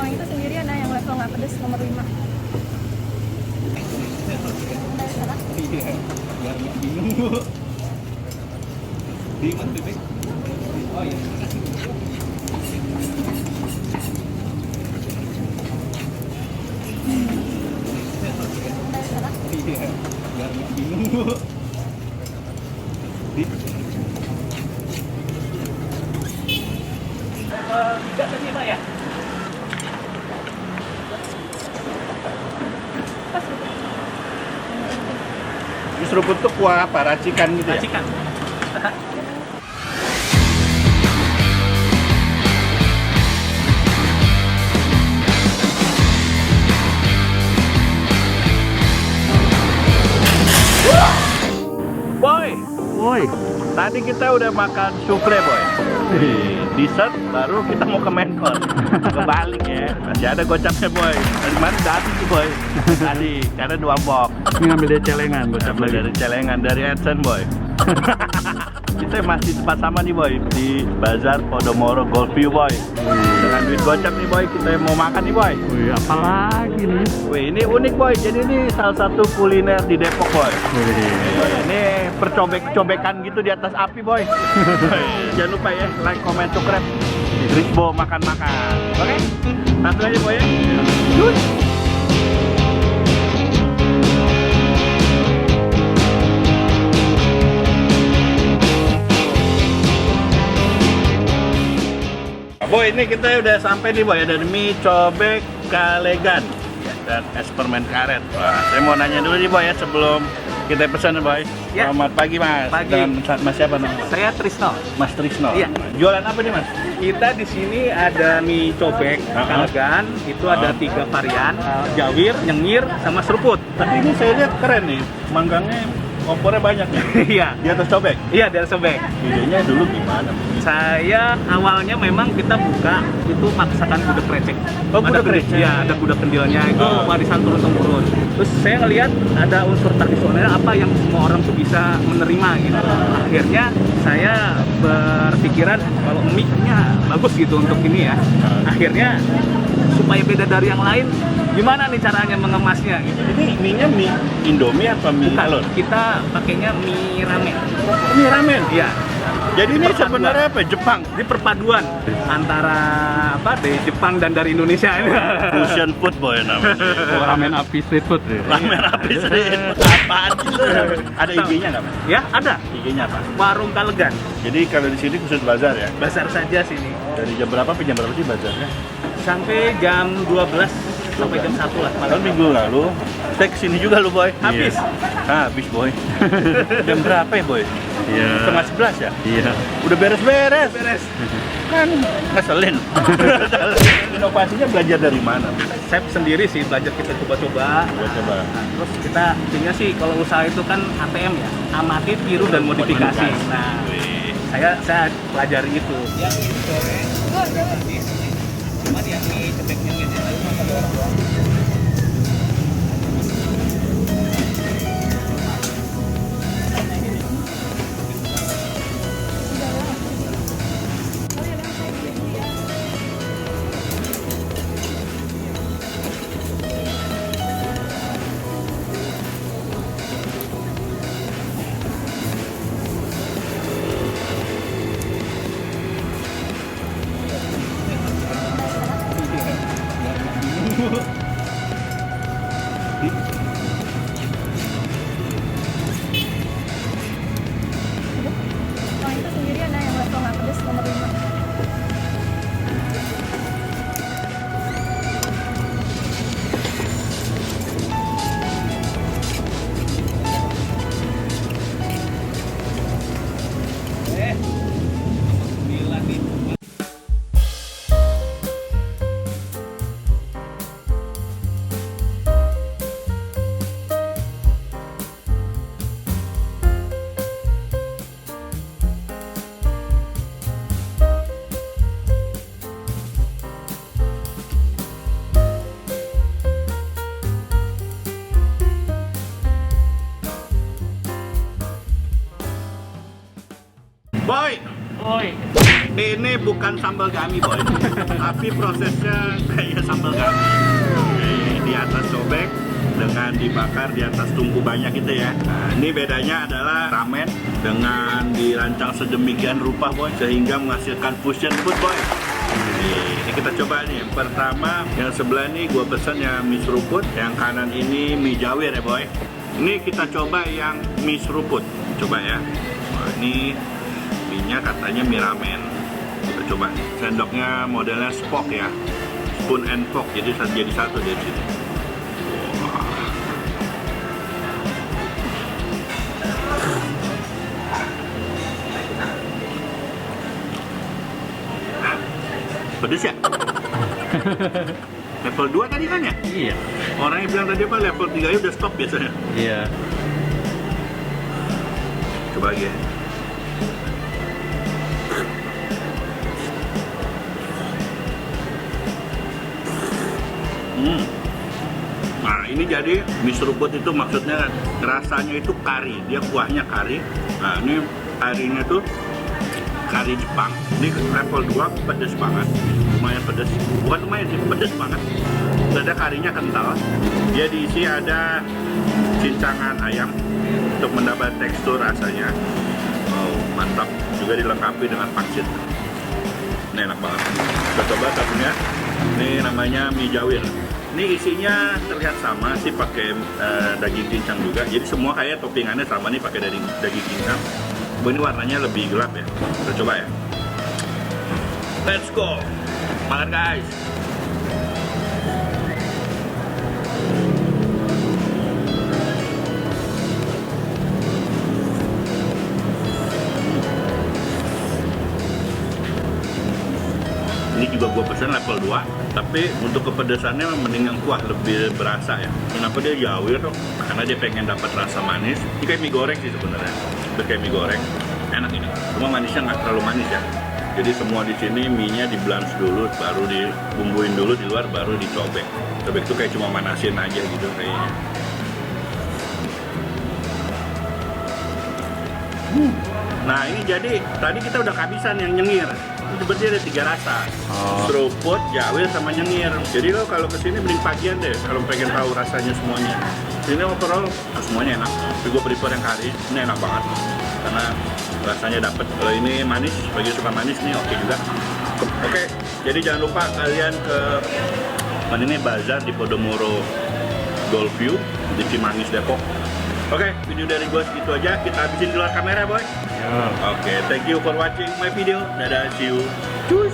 Yang itu sendirian yang level nggak pedes nomor 5. Iya, biar nggak bingung bu. Bingung bebek. Oh iya. Iya, biar nggak bingung bu. Tidak tadi Pak ya? Seruput tuh kuah apa? Racikan gitu ya? Racikan. Boy, woi, tadi kita udah makan sufle boy. Dessert, baru kita mau ke main course. Kebalik ya, masih ada gocapnya boy. Dari mana udah habis tuh boy? Tadi, karena 2 box. Ini ngambil dari celengan, gocap lagi. Dari celengan, dari AdSense boy. Kita masih tempat sama nih boy, di Bazar Podomoro Golf View boy. Dengan duit gocap nih boy, kita mau makan nih boy. Wih, apa lagi nih? Wih, ini unik boy, jadi ini salah satu kuliner di Depok boy. Ini percobek-cobekan gitu di atas api boy. Jangan lupa ya, like, comment, subscribe. Rizbo makan-makan. Oke? Langsung aja boy ya. Yuk. Boy, ini kita udah sampai nih boy, ada mie cobek kalegan dan es permen karet. Wah, saya mau nanya dulu nih boy ya sebelum kita pesan boy. Ya. Selamat pagi mas. Pagi. Dan mas siapa namanya? Saya Trisno. Mas Trisno. Iya. Jualan apa nih mas? Kita di sini ada mie cobek kalegan, itu ada 3 varian, jawir, nyengir, sama seruput. Tapi ini saya lihat keren nih, manggangnya kompornya banyak nih. Iya, Di atas cobek. iya dari cobek. Idenya dulu gimana? Saya awalnya memang kita buka itu masakan gudeg krecek. Oh, gudeg krecek. Iya, ada gudeg kendilnya itu Oh. warisan turun temurun. Terus saya ngelihat ada unsur tradisional apa yang semua orang tuh bisa menerima gitu. Akhirnya saya berpikiran kalau mie-nya bagus gitu untuk ini ya. Akhirnya supaya beda dari yang lain, gimana nih caranya mengemasnya gitu. Ini mie-nya mie Indomie apa mie Bukan, galon? kita pakainya mie ramen. Mie ramen. Iya. Jadi ini Perpaduan. sebenarnya apa? Jepang. Ini perpaduan antara apa dari Jepang dan dari Indonesia ini. Fusion food boy namanya. Ramen api street food ya. Ramen api street. Apaan itu? Ada IG-nya nggak mas? Ya, ada. IG-nya apa? Warung Kalegan. Jadi kalau di sini khusus bazar ya? Bazar saja sini. Dari jam berapa sampai jam berapa sih bazarnya? Sampai jam 12 sampai jam 1 lah Kan paling. minggu lalu saya kesini juga lu boy. Habis. Habis boy. Jam berapa ya boy? Iya. Setengah 11 ya? Iya. Udah beres-beres. Beres. Kan ngeselin. Inovasinya belajar dari mana? Chef sendiri sih belajar kita coba-coba. Coba. Nah, terus kita intinya sih kalau usaha itu kan ATM ya, amati, tiru dan modifikasi. Nah, saya pelajari itu. Yang ini goreng, cuman yang mie cebeknya gitu, ada orang doang. Yang itu sendirian yang level nggak pedes nomor 5. Gila nih. Boy, Oi. ini bukan sambal gami boy. tapi prosesnya kayak sambal gabi. Di atas cobek dengan dibakar di atas tungku banyak gitu ya. Nah, ini bedanya adalah ramen dengan dirancang sedemikian rupa boy sehingga menghasilkan fusion food boy. Ini kita coba nih. Yang pertama yang sebelah ini gua pesen yang mie seruput, yang kanan ini mie jawir ya boy. Ini kita coba yang mie seruput. Coba ya. Nah, ini mie-nya katanya mie ramen. Kita coba. Sendoknya modelnya spok ya. Spoon and fork, jadi satu dari sini. Pedes ya? Level 2 tadi kan ya? Iya. Orangnya bilang tadi apa level 3 nya udah stop biasanya. Iya. Coba lagi ya. Nah ini jadi mie seruput itu maksudnya rasanya itu kari, dia kuahnya kari. Nah ini karinya tuh kari Jepang. Ini level 2 pedes banget, lumayan pedes. Bukan lumayan sih, pedes banget. Ada karinya kental. Dia diisi ada cincangan ayam untuk mendapat tekstur rasanya. Oh mantap. Juga dilengkapi dengan pangsit. Ini enak banget. Kita coba satunya. Ini namanya mie jawir. Ini isinya terlihat sama sih, pakai daging cincang juga. Jadi semua kayak toppingannya sama nih, pakai daging cincang. Ini warnanya lebih gelap ya. Kita coba ya. Let's go. Makan guys. Ini juga gue pesen level 2, tapi untuk kepedesannya mending yang kuah, lebih berasa ya. Kenapa dia jawir dong? Karena dia pengen dapat rasa manis. Ini kayak mie goreng sih sebenarnya. Udah kayak mie goreng, enak ini. Cuma manisnya nggak terlalu manis ya. Jadi semua di sini mie-nya di blanch dulu, baru dibumbuin dulu di luar, baru dicobek. Cobek itu kayak cuma manasin aja gitu kayaknya. Nah ini jadi tadi kita udah kehabisan yang nyengir. Itu berarti ada 3 rasa, seruput, jawir, sama nyengir. Jadi lo kalau kesini mending pagian deh kalau pengen tahu rasanya semuanya. Ini overall semuanya enak. Tapi gue prefer yang kari, ini enak banget karena rasanya dapet. Kalau ini manis, bagi suka manis nih oke juga. Oke, jadi jangan lupa kalian ke mana ini bazar di Podomoro Golfview di Cimanggis Depok. Oke, video dari gue segitu aja. Kita habisin di luar kamera boy. Oke, thank you for watching my video. Dadah, see you. Cus.